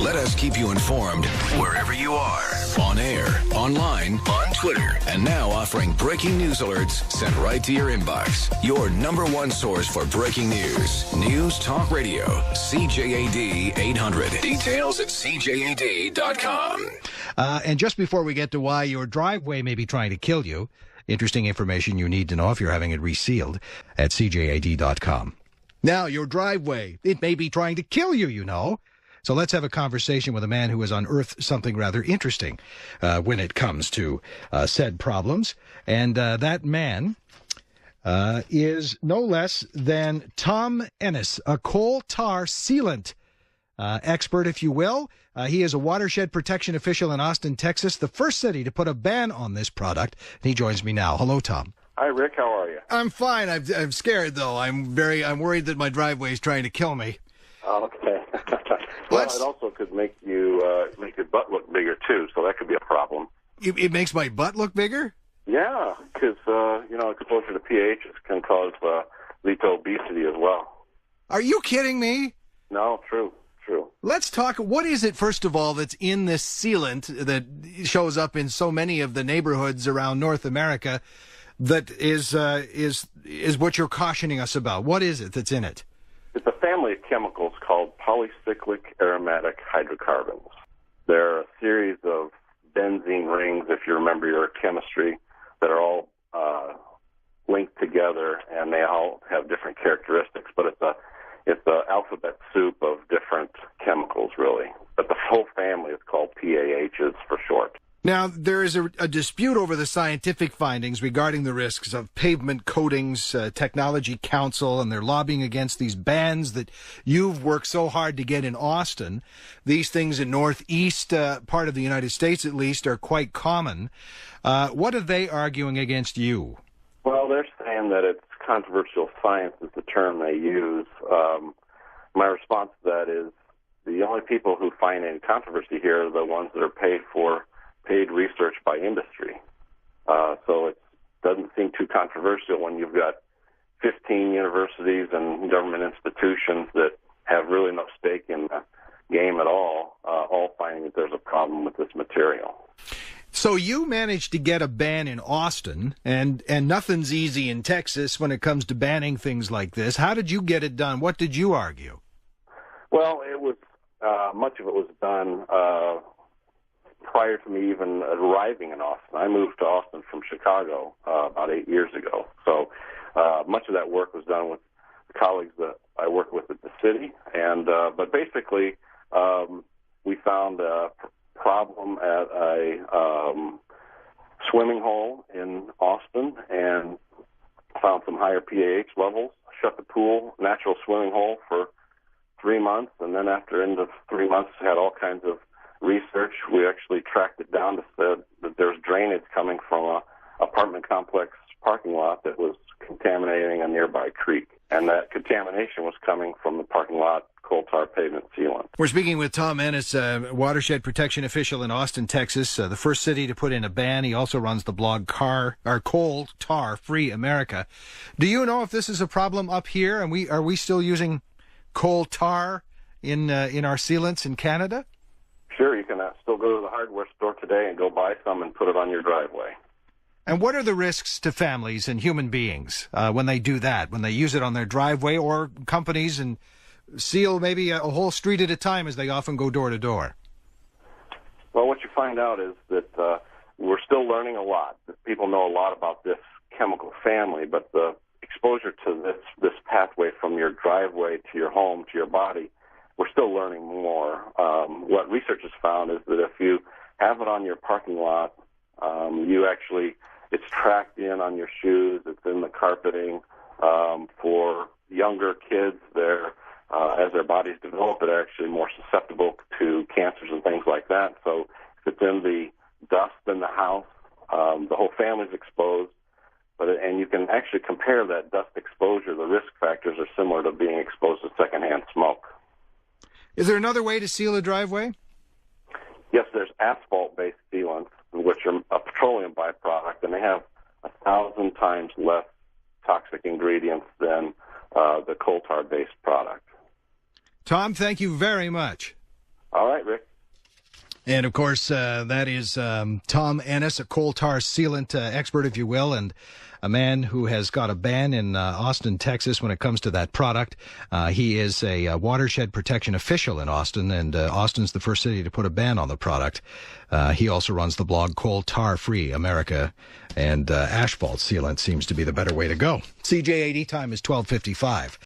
Let us keep you informed wherever you are. On air, online, on Twitter, and now offering breaking news alerts sent right to your inbox. Your number one source for breaking news. News Talk Radio. CJAD 800. Details at CJAD.com. And just before we get to why your driveway may be trying to kill you, interesting information you need to know if you're having it resealed at CJAD.com. Now, your driveway, it may be trying to kill you, you know. So let's have a conversation with a man who has unearthed something rather interesting when it comes to said problems. And that man is no less than Tom Ennis, a coal tar sealant expert, if you will. He is a watershed protection official in Austin, Texas, the first city to put a ban on this product. And he joins me now. Hello, Tom. Hi, Rick. How are you? I'm fine. I'm scared, though. I'm worried that my driveway is trying to kill me. Okay. Well, it also could make your butt look bigger, too, so that could be a problem. It makes my butt look bigger? Yeah, because, exposure to pHs can lead to obesity as well. Are you kidding me? No, true. Let's talk. What is it, first of all, that's in this sealant that shows up in so many of the neighborhoods around North America that is what you're cautioning us about? What is it that's in it? It's a family of chemicals called polycyclic aromatic hydrocarbons. They're a series of benzene rings, if you remember your chemistry, that are all linked together, and they all have different characteristics. But it's an alphabet soup of different chemicals, really. But the whole family is called PAHs for short. Now, there is a dispute over the scientific findings regarding the risks of pavement coatings. Technology Council, and they're lobbying against these bans that you've worked so hard to get in Austin. These things in northeast part of the United States, at least, are quite common. What are they arguing against you? Well, they're saying that it's controversial science is the term they use. My response to that is the only people who find any controversy here are the ones that are paid research by industry. So it doesn't seem too controversial when you've got 15 universities and government institutions that have really no stake in the game at all finding that there's a problem with this material. So you managed to get a ban in Austin, and nothing's easy in Texas when it comes to banning things like this. How did you get it done? What did you argue? Well, it was much of it was done prior to me even arriving in Austin. I moved to Austin from Chicago about 8 years ago. So much of that work was done with the colleagues that I work with at the city. But basically, we found a problem at a swimming hole in Austin and found some higher PAH levels, shut the pool, natural swimming hole, for 3 months, and then after end of 3 months had all kinds of research. We actually tracked it down to say that there's drainage coming from a apartment complex parking lot that was contaminating a nearby creek, and that contamination was coming from the parking lot coal tar pavement sealant. We're speaking with Tom Ennis, watershed protection official in Austin, Texas, the first city to put in a ban. He also runs the blog Coal Tar Free America. Do you know if this is a problem up here, and are we still using coal tar in our sealants in Canada? Sure, you can still go to the hardware store today and go buy some and put it on your driveway. And what are the risks to families and human beings when they do that, when they use it on their driveway, or companies and seal maybe a whole street at a time, as they often go door to door? Well, what you find out is that we're still learning a lot. People know a lot about this chemical family, but the exposure to this pathway from your driveway to your home to your body, we're still learning more. What research has found is that if you have it on your parking lot, it's tracked in on your shoes, it's in the carpeting. For younger kids, as their bodies develop, they're actually more susceptible to cancers and things like that. So if it's in the dust in the house, the whole family's exposed. And you can actually compare that dust exposure. The risk factors are similar to being exposed to secondhand smoke. Is there another way to seal a driveway? Yes, there's asphalt-based sealants, which are a petroleum byproduct, and they have 1,000 times less toxic ingredients than the coal tar-based product. Tom, thank you very much. All right, Rick. And, of course, that is Tom Ennis, a coal tar sealant expert, if you will, and a man who has got a ban in Austin, Texas, when it comes to that product. He is a watershed protection official in Austin, and Austin's the first city to put a ban on the product. He also runs the blog Coal Tar Free America, and asphalt sealant seems to be the better way to go. CJAD time is 12:55.